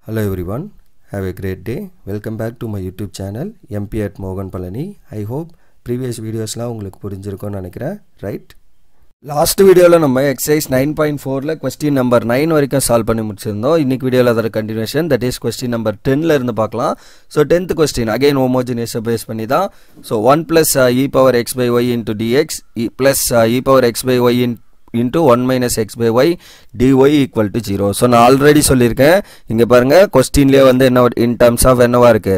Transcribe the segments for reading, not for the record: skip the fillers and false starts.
Hello everyone, have a great day. Welcome back to my YouTube channel MP at Mogan Palani. I hope previous videos la உங்களுக்கு புரிஞ்சிருக்கும்னு நினைக்கிறேன், right? Last வீடியோல நம்ம exercise 9.4ல question number 9 வரைக்கும் solve பண்ணி முடிச்சிருந்தோம். இன்னைக்கு வீடியோல அதோட continuation, that is question number 10ல இருந்து பார்க்கலாம். So 10th question again homogeneous base பண்ணி தான். So 1 plus e power x by y into dx plus e power x by y into 1 minus x by y dy equal to 0. So நான் already சொல்லியிருக்கேன், இங்க பாருங்க கொஸ்டின்லயே வந்து என்ன in terms of என்னவா இருக்கு,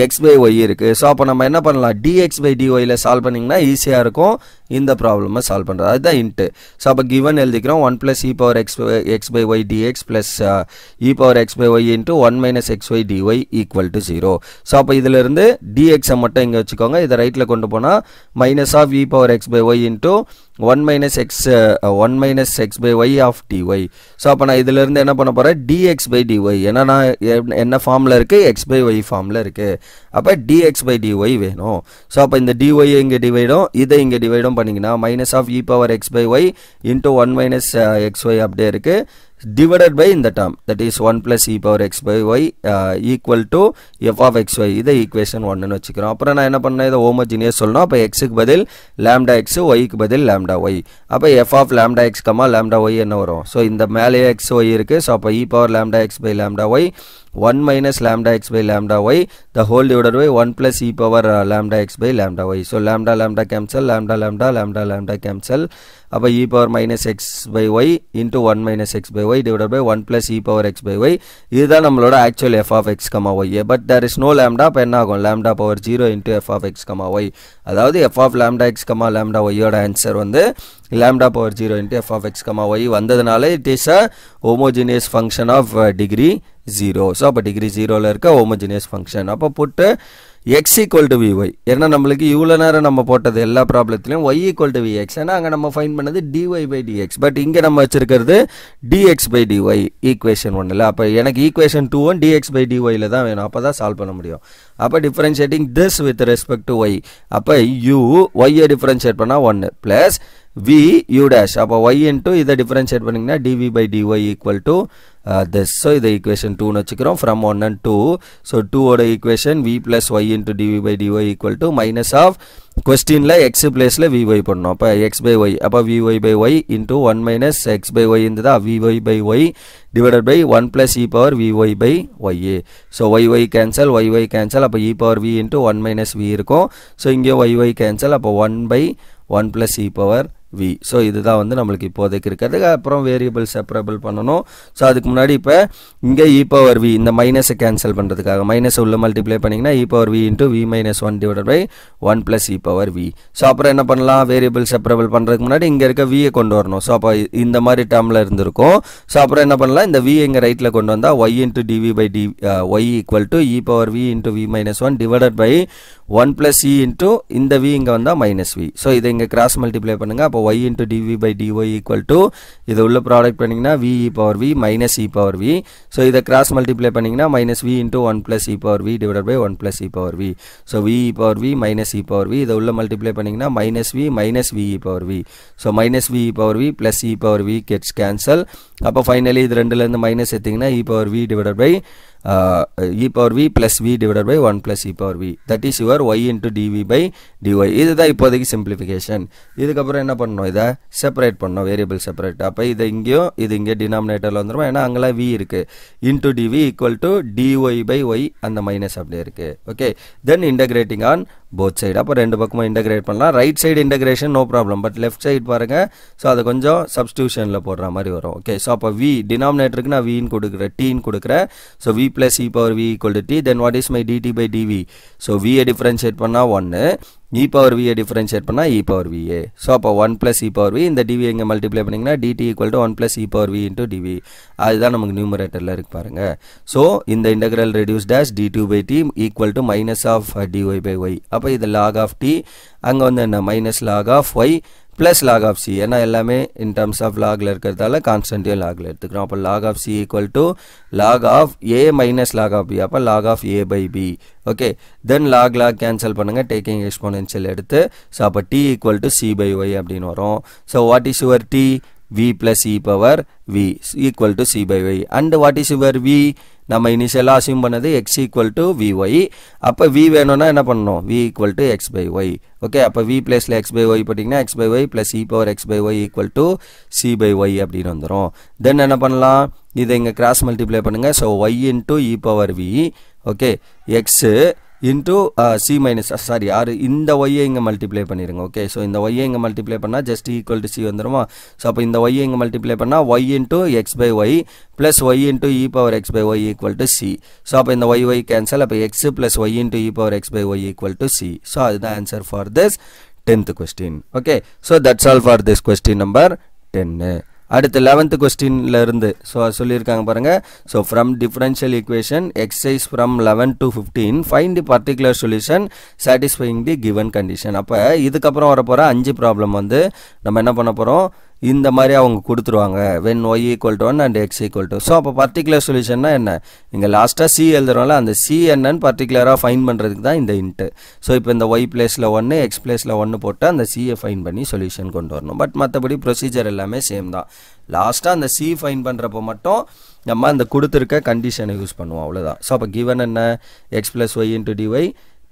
x by y இருக்கு. So அப்போ நம்ம என்ன பண்ணலாம், dx by dy ல சால்வ் பண்ணிங்கன்னா ஈஸியாக இருக்கும் இந்த ப்ராப்ளமை சால்வ் பண்ணுறது. அதுதான் இன்ட்டு. ஸோ அப்போ கிவன் எழுதிக்கிறோம் 1 plus e power x by y dx plus e power x by y into 1 minus xy dy equal to 0. So அப்போ இதிலிருந்து dx மட்டும் இங்கே வச்சுக்கோங்க, இதை ரைட்டில் கொண்டு போனால் minus of e power x by y into 1 minus x by y of dy. So அப்போ நான் இதிலிருந்து என்ன பண்ண போகிறேன், dx by dy, ஏன்னா நான் என்ன ஃபார்மில் இருக்குது, x by y ஃபார்மில் இருக்குது. அப்போ dx by dy வேணும். ஸோ அப்போ இந்த dy இங்கே டிவைடும், இதை இங்கே டிவைடும் பண்ணிங்கன்னா minus of e power x by y into 1 minus xy அப்படியே இருக்குது, divided by இந்த term, that is 1 plus e power x by y equal to f of xy. இதை equation 1 னு வச்சுக்கிறோம். அப்புறம் நான் என்ன பண்ணேன், இதை homogeneous சொல்லணும். அப்போ x க்கு பதில் lambda x, y க்கு பதில் lambda y. அப்போ f of lambda x, lambda y என்ன வரும், ஸோ இந்த மேலே x y இருக்கு. ஸோ அப்போ e power lambda x by lambda y 1 minus lambda x by lambda y the whole divided by 1 plus e power lambda x by lambda y. So lambda lambda cancel, lambda lambda lambda lambda cancel. அப்போ e power minus x by y into 1 minus x by y divided by 1 plus e power x by y. இதுதான் நம்மளோட actual f of x, y. But there is no lambda, அப்போ என்ன ஆகும், lambda power 0 into f of x, y. அதாவது f of lambda x, lambda y யோட answer வந்து lambda power 0 into f of x, y வந்ததுனால it is a homogeneous function of degree 0. So அப்போ degree 0ல இருக்க homogeneous function. அப்போ போட்டு x equal to vy, ஏன்னா நம்மளுக்கு இவ்வளோ நேரம் நம்ம போட்டது எல்லா ப்ராப்ளத்திலையும் y equal to vx, ஏன்னா அங்கே நம்ம ஃபைன் பண்ணது dy by dx. பட் இங்கே நம்ம வச்சிருக்கிறது dx by dy ஈக்குவேஷன் 1ல. அப்போ எனக்கு ஈக்குவேஷன் 2 dx by dy ல தான் வேணும், அப்போ தான் சால்வ் பண்ண முடியும். அப்போ differentiating this with respect to y, அப்போ y டிஃபரன்ஷியேட் பண்ணால் 1 ப்ளஸ் v u dash, அப்போ y into இதை டிஃபரன்ஷியேட் பண்ணிங்கன்னா dv by dy equal to this. So இதை equation 2 வச்சுக்கிறோம் from 1 and 2. So 2 ஓட equation v plus y into dv by dy equal to minus of questionல x placeல vy பண்ணோம், அப்போ x by y, அப்போ vy by y into 1 minus x by y இருந்ததா, vy by y divided by 1 plus e power vy by ya. So y cancel, y cancel, அப்போ e power v into 1 minus v இருக்கும். So இங்கே y cancel, அப்போ 1 by 1 plus e power v. So இதுதான் வந்து நம்மளுக்கு இப்போதைக்கு இருக்கிறது. அப்புறம் வேரியபிள் செப்பரபிள் பண்ணணும். ஸோ அதுக்கு முன்னாடி இப்போ இங்கே e power v, இந்த மைனஸை கேன்சல் பண்ணுறதுக்காக மைனஸ் உள்ள மல்டிப்ளை பண்ணிங்கன்னா e power v into v minus 1 divided by 1 plus e power v. So அப்புறம் என்ன பண்ணலாம், வேரியபிள் செப்பரபிள் பண்ணுறதுக்கு முன்னாடி இங்கே இருக்க v கொண்டு வரணும். ஸோ அப்போ இந்த மாதிரி டேர்மில் இருந்திருக்கும். ஸோ அப்புறம் என்ன பண்ணலாம், இந்த v இங்கே ரைட்டில் கொண்டு வந்தால் y into dv by dy equal to e power v into v minus 1 divided by 1 plus e into இந்த v இங்கே வந்தால் மைனஸ் v. ஸோ இதை இங்கே கிராஸ் மல்டிப்ளை பண்ணுங்கள். அப்போ y into dv by dy equal to இது உள்ள product பண்ணிங்கன்னா v e power v minus e power v. So இதை கிராஸ் மல்டிப்ளை பண்ணிங்கன்னா minus v into 1 plus e power v divided by 1 plus e power v. So v e power v minus e power v, இதை உள்ள multiply பண்ணிங்கன்னா minus v minus v e power v. So minus v e power v plus e power v gets cancel. அப்போ finally இது ரெண்டுலேருந்து minus எடுத்திங்கன்னா e power v divided by e power v plus v divided by 1 plus e power v, that is your y into dv by dy. இதுதான் இப்போதைக்கு simplification. இதுக்கப்புறம் என்ன பண்ணணும், இதை செப்பரேட் பண்ணணும், வேரியபிள் செப்பரேட். அப்போ இதை இங்கேயும் இது இங்கே டினாமினேட்டரில் வந்துடும், ஏன்னா அங்கெல்லாம் v இருக்குது. Into dv equal to dy by y, அந்த மைனஸ் அப்படியே இருக்குது. Okay, then integrating on both side. அப்போ ரெண்டு பக்கமும் இன்டகிரேட் பண்ணலாம். Right side integration no problem, but left side பாருங்கள். ஸோ அதை கொஞ்சம் சப்ஸ்டியூஷனில் போடுற மாதிரி வரும். ஓகே, ஸோ அப்போ v டினாமினேட்டருக்கு நான் vன்னு கொடுக்குறேன், tன்னு கொடுக்குறேன். So v plus e power v equal to t, then what is my dt by dv? So v differentiate பண்ணா 1, e power v differentiate பண்ணா e power va. So அப்போ 1 plus e power v, இந்த dv எங்க multiply பண்ணிங்கன்னா dt equal to 1 plus e power v into dv. அதுதான் நமக்கு நியூமரேட்டரில் இருக்கு பாருங்க. ஸோ இந்த integral reduce dash d2 by t equal to minus of dy by y. அப்போ இது log of t, அங்கே வந்து என்ன minus log of y plus log of c, ஏன்னா எல்லாமே in terms of logல இருக்கிறதால கான்ஸ்டன்ட்டையும் logல எடுத்துக்கிறோம். அப்போ log of c equal to log of a minus log of b, அப்போ log of a by b. Okay, then log cancel பண்ணுங்க, taking exponential எடுத்து. So அப்போ t equal to c by y அப்படின்னு வரும். So what is your t? v plus e power v equal to c by y. And what is your v? நம்ம இனிஷியலாக assume பண்ணது x equal to vy. அப்போ v வேணும்னா என்ன பண்ணணும், v equal to x by y. Okay, அப்போ v பிளேஸில் x by y போட்டிங்கன்னா x by y plus e power x by y equal to c by y அப்படின்னு வந்துடும். தென் என்ன பண்ணலாம், இதை இங்கே கிராஸ் மல்டிப்ளை பண்ணுங்கள். So y into e power v, okay, x into c minus sorry r இந்த y இங்கே மல்டிப்ளை பண்ணிடுங்க. ஓகே, ஸோ இந்த y இங்கே மல்டிப்ளை பண்ணால் ஜஸ்ட் ஈக்குவல் டு c வந்துடுமா. ஸோ அப்போ இந்த y இங்கே மல்டிப்ளை பண்ணால் y into x by y plus y into e power x by y equal to c. So அப்போ இந்த y கேன்சல், அப்போ x plus y into e power x by y equal to c. So அதுதான் answer for this 10th question. Okay, so that's all for this question number 10. அடுத்து 11th கொஸ்டின்ல இருந்து so சொல்லியிருக்காங்க பாருங்க. So from differential equation exercise from 11 to 15 find the particular solution satisfying the given condition. அப்போ இதுக்கப்புறம் வரப்போகிற 5 problem வந்து நம்ம என்ன பண்ண போகிறோம், இந்த மாதிரி அவங்க கொடுத்துருவாங்க. When y equal to 1 and x equal to. So அப்போ பர்டிகுலர் சொல்யூஷன்னா என்ன, இங்கே லாஸ்ட்டாக சி எழுதுறோம்ல, அந்த சி என்னன்னு பர்டிகுலராக ஃபைன் பண்ணுறதுக்கு தான் இந்த இன்ட்டு. ஸோ இப்போ இந்த y பிளேஸில் 1 x பிளேஸில் 1 போட்டு அந்த சியை ஃபைன் பண்ணி சொல்யூஷன் கொண்டு வரணும். பட் மற்றபடி ப்ரொசீஜர் எல்லாமே சேம் தான். லாஸ்ட்டாக அந்த சி ஃபைன் பண்ணுறப்போ மட்டும் நம்ம அந்த கொடுத்துருக்க கண்டிஷனை யூஸ் பண்ணுவோம், அவ்வளோதான். ஸோ அப்போ கிவன் என்ன, x plus y into dy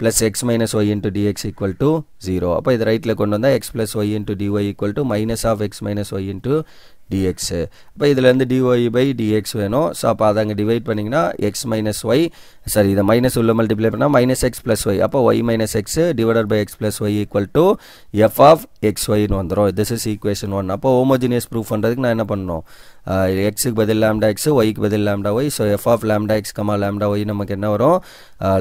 plus x minus y into dx equal to 0. அப்போ இது ரைட்டில் கொண்டு வந்தால் x plus y into dy equal to minus of x minus y into dx. அப்போ இதுலேருந்து dy by dx வேணும். So அப்போ அதை அங்கே டிவைட் பண்ணிங்கன்னா x minus y, சரி இதை மைனஸ் உள்ள மல்டிப்ளை பண்ணால் minus x plus y. அப்போ y minus x divided by x plus y equal to f of xyன்னு வந்துடும். This is equation 1. அப்போ ஹோமோஜினியஸ் ப்ரூஃப் பண்ணுறதுக்கு நான் என்ன பண்ணணும், எக்ஸுக்கு பதில் லாம்டா எக்ஸ், ஒய்க்கு பதில் lambda y. So f of lambda x comma lambda y நமக்கு என்ன வரும்,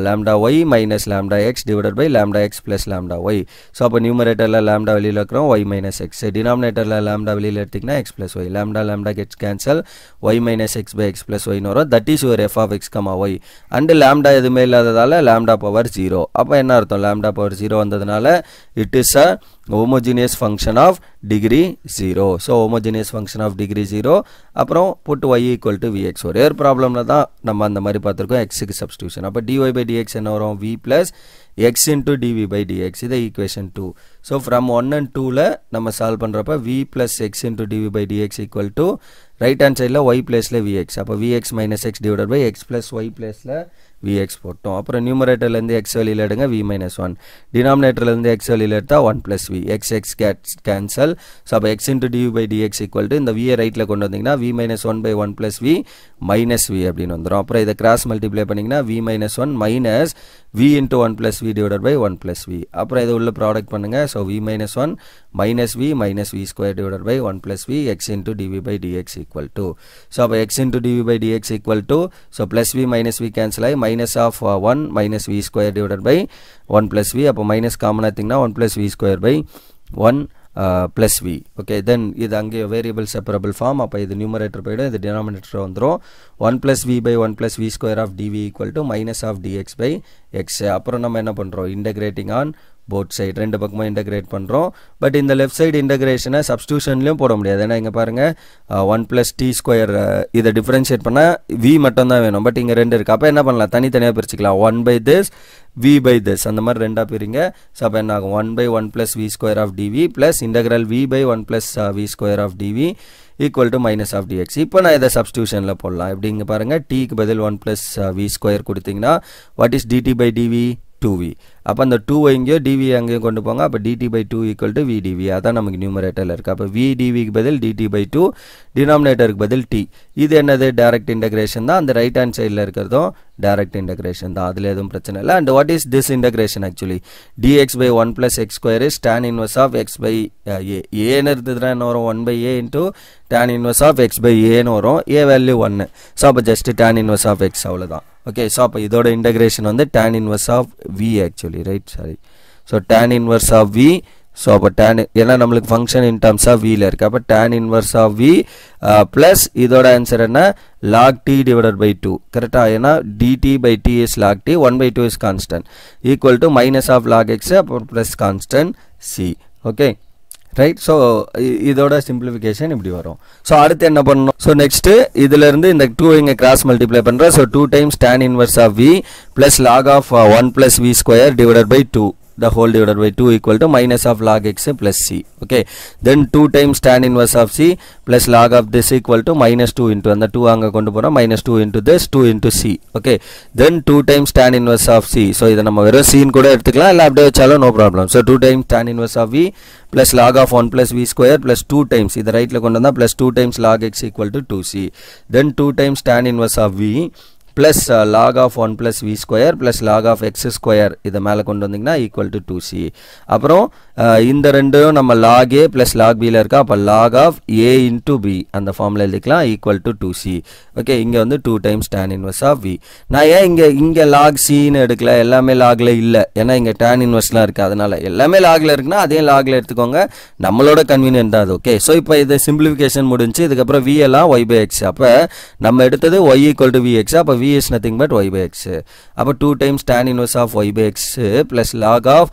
lambda y minus lambda x divided by lambda x plus lambda y. So அப்போ நியூமரேட்டரில் லாம்டா வெளியில் இருக்கிறோம், ஒய் மைனஸ் எக்ஸ். டினாமினேட்டரில் லாம்டா வெளியில் எடுத்திங்கன்னா x plus y. Lambda lambda gets cancel, y minus x by x plus ஒய்னு வரும். That is your f of x comma y. And lambda எதுவுமே இல்லாததால் லாம்டா பவர் 0. அப்போ என்ன அர்த்தம், லாம்டா பவர் 0 வந்ததுனால it is a homogeneous function of degree 0. So homogeneous function of degree 0. அப்புறம் put y equal to vx. ஒரே ஒரு ப்ராப்ளம்ல தான் நம்ம அந்த மாதிரி பார்த்துருக்கோம், எக்ஸுக்கு சப்ஸ்டியூஷன். அப்போ dy by dx என்ன வரும், v plus x into dv by dx. இது ஈக்குவேஷன் 2. ஸோ ஃப்ரம் 1 and 2ல நம்ம சால்வ் பண்ணுறப்ப v plus x into dv by dx equal to right hand சைடில் y பிளேஸில் vx. அப்போ vx minus x divided by x plus y பிளேஸில் vx போட்டோம். அப்புறம் நியூமரேட்டர்லேருந்து x வெளியில் எடுங்க, v minus 1. டினாமினேட்டர்லேருந்து x வெளியில் எடுத்தால் 1 plus v. x cancel. So அப்போ x into dv by dx equal to இந்த v ரைட்டில் கொண்டு வந்தீங்கன்னா v minus 1 by 1 plus v minus v அப்படின்னு வந்துடும். அப்புறம் இதை கிராஸ் மல்டிப்ளை பண்ணிங்கன்னா v minus 1 minus v into 1 plus v divided by 1 plus v. அப்புறம் இதை உள்ள ப்ராடக்ட் பண்ணுங்கள். So v minus 1 minus v square divided by 1 plus v x into dv by dx equal to. So அப்போ x into dv by dx equal to, so plus v minus v cancel ஆகி minus of 1 minus v square divided by 1 plus v. அப்போ minus common ஆத்திங்கன்னா 1 plus v square by 1 plus v. Okay, then இது அங்கே variable separable form. அப்போ இது numerator போய்டும், இது denominator வந்துடும். 1 plus v by 1 plus v square of dv equal to minus of dx by x. அப்புறம் நம்ம என்ன பண்ணுறோம், இன்டகிரேட்டிங் ஆன் போத் சைடு, ரெண்டு பக்கமும் இன்டகிரேட் பண்ணுறோம். பட் இந்த லெஃப்ட் சைடு இன்டகிரேஷனை சப்ஸ்டியூஷன்லையும் போட முடியாது. ஏன்னா இங்கே பாருங்கள் 1 plus t ஸ்கொயர், இதை டிஃப்ரென்ஷியேட் பண்ணால் v மட்டும் தான் வேணும். பட் இங்கே ரெண்டு இருக்குது. அப்போ என்ன பண்ணலாம், தனித்தனியாக பிரிச்சுக்கலாம். 1 by this v by this அந்த மாதிரி ரெண்டாக பிரிங்க. ஸோ அப்போ என்ன ஆகும், 1 by 1 plus v square of dv plus integral v by 1 plus v square of dv equal to minus of dx. இப்போ நான் இதை சப்ஸ்டியூஷனில் போடலாம். எப்படி இங்கே பாருங்கள், tக்கு பதில் 1 plus v square கொடுத்தீங்கன்னா what is dt by dv, 2v. அப்போ அந்த 2 எங்கேயோ dv அங்கேயும் கொண்டு போங்க. அப்போ dt by 2 equal to v dv. அதான் நமக்கு நியூமரேட்டரில் இருக்குது. அப்போ v dvக்கு பதில் dt by 2, டினாமினேட்டருக்கு பதில் t. இது என்னது, டைரக்ட் இன்டகிரேஷன் தான். அந்த ரைட் ஹேண்ட் சைடில் இருக்கிறதும் டைரக்ட் இன்டகிரேஷன் தான், அதில் எதுவும் பிரச்சனை இல்லை. And what is this integration actually, dx by 1 plus x square is tan inverse of x by a. ஏன்னு இருந்ததுன்னா என்ன வரும், 1 by a into tan inverse of x by aன்னு வரும். a value 1. ஸோ அப்போ just tan inverse of x அவ்வளோதான். Okay, so அப்போ இதோட integration வந்து tan inverse of v actually, right, sorry. So tan inverse of v. So அப்போ tan, ஏன்னா நம்மளுக்கு function in terms of வியில் இருக்குது. அப்போ tan inverse of v plus இதோட ஆன்சர் என்ன, log t divided by 2. கரெக்டாக, ஏன்னா dt by t is log t, 1 by 2 is constant, equal to minus of log x அப்புறம் plus constant c. Okay, right. So இதோட simplification இப்படி வரும். So அடுத்து என்ன பண்ணணும், ஸோ நெக்ஸ்ட்டு இதிலிருந்து இந்த 2 இங்கே கிராஸ் மல்டிப்ளை பண்ணுறோம். So 2 times tan inverse of v plus log of 1 plus v square divided by 2. the whole divided by 2 equal to minus of log x plus c. Okay, then 2 times tan inverse of c plus log of this equal to minus 2 into and the 2 anga kondu pora minus 2 into this 2 into c. Okay, then 2 times tan inverse of c. So idu nama vera c nu kuda eduthikalam illa apdiye vechalo no problem. So 2 times tan inverse of v plus log of 1 plus v square plus 2 times idu right la kondu vanda plus 2 times log x equal to 2c. Then 2 times tan inverse of v plus log of 1 plus v square plus log of x square இதை மேலே கொண்டு வந்தீங்கன்னா equal to 2c. அப்புறம் இந்த ரெண்டும் நம்ம log a plus log b ல இருக்கா, அப்போ log of a into b அந்த ஃபார்முலா எழுதிக்கலாம் equal to 2c. ஓகே, இங்கே வந்து 2 times tan inverse of v. நான் ஏன் இங்கே log c ன்னு எடுக்கல, எல்லாமே logல இல்லை, ஏன்னா இங்கே tan inverseலாம் இருக்குது, அதனால எல்லாமே logல இருக்குன்னா அதே logல எடுத்துக்கோங்க, நம்மளோட கன்வீனியன்ட் தான் அது. ஓகே, ஸோ இப்போ இது சிம்பிளிஃபிகேஷன் முடிஞ்சு, இதுக்கப்புறம் v எல்லாம் y by x, அப்போ நம்ம எடுத்தது y equal to vx, அப்போ v is nothing but y by x. அப்போ 2 times tan inverse of y by x plus log of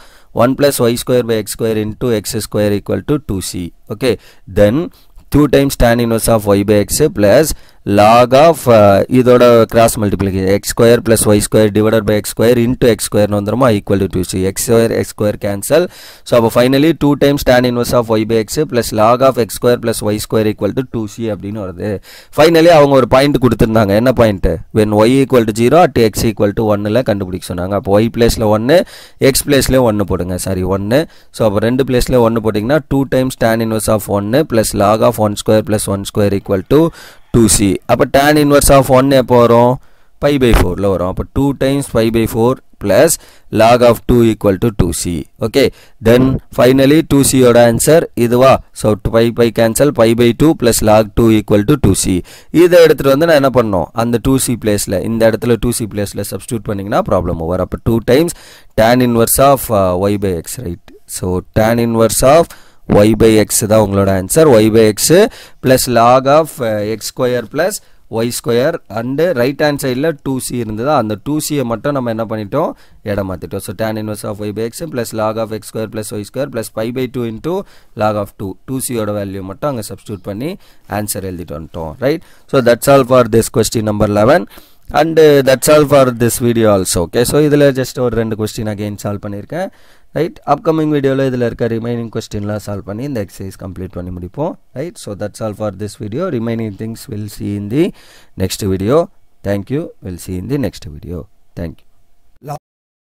1 plus y square by x square into x square equal to 2c. Okay, then 2 times tan inverse of y by x plus log of இதோட cross multiplication x square plus y square divided by x square into x square வந்துருமா equal to 2c. x square cancel. So அப்போ finally 2 times tan inverse of y by x plus log of x square plus y square equal to 2c அப்படின்னு வருது. Finally அவங்க ஒரு point கொடுத்துருந்தாங்க, என்ன point, when y equal to 0 at x equal to 1ல கண்டுபிடிக்க சொன்னாங்க. அப்போ y பிளேஸில் 1 x பிளேஸ்ல 1 போடுங்க, சாரி 1. ஸோ அப்போ ரெண்டு பிளேஸ்ல 1 போட்டிங்கன்னா 2 times tan inverse of 1 plus log of 1 square plus 1 square equal to 2c. அப்போ tan inverse of 1 எப்போ வரும், pi by 4ல வரும். அப்போ 2 times pi by 4 plus log of 2 equal to 2c. Okay, then finally 2c ஓட answer இதுவா. So pi cancel, pi by 2 plus log 2 equal to 2c. இதை எடுத்துகிட்டு வந்து நான் என்ன பண்ணோம், அந்த 2c பிளேஸில் இந்த இடத்துல 2c பிளேஸில் சப்ஸ்டியூட் பண்ணிங்கன்னா ப்ராப்ளம் ஓவர். அப்போ 2 times tan inverse of y by x, right. So tan inverse of y by x தான் உங்களோட answer. y by x plus log of x square plus y square and right hand sideல 2c இருந்ததா, அந்த 2c மட்டும் நம்ம என்ன பண்ணிட்டோம், இடம் மாத்திட்டோம். So tan inverse of y by x plus log of x square plus y square plus pi by 2 into log of 2, 2c ஓட value மட்டும் அங்கே சப்ஸ்டியூட் பண்ணி ஆன்சர் எழுதிட்டு வந்துட்டோம், right. So that's all for this question number 11 and that's all for this video also. Okay, so இதில் just ஒரு 2 question again solve பண்ணியிருக்கேன், right. Upcoming வீடியோவில் இதில் இருக்க ரிமைனிங் கொஸ்டின்லாம் சால்வ் பண்ணி இந்த எக்ஸசைஸ் கம்ப்ளீட் பண்ணி முடிப்போம், right. So that's all for this video. Remaining things will see in the next video. Thank you. We'll see in the next video. Thank you.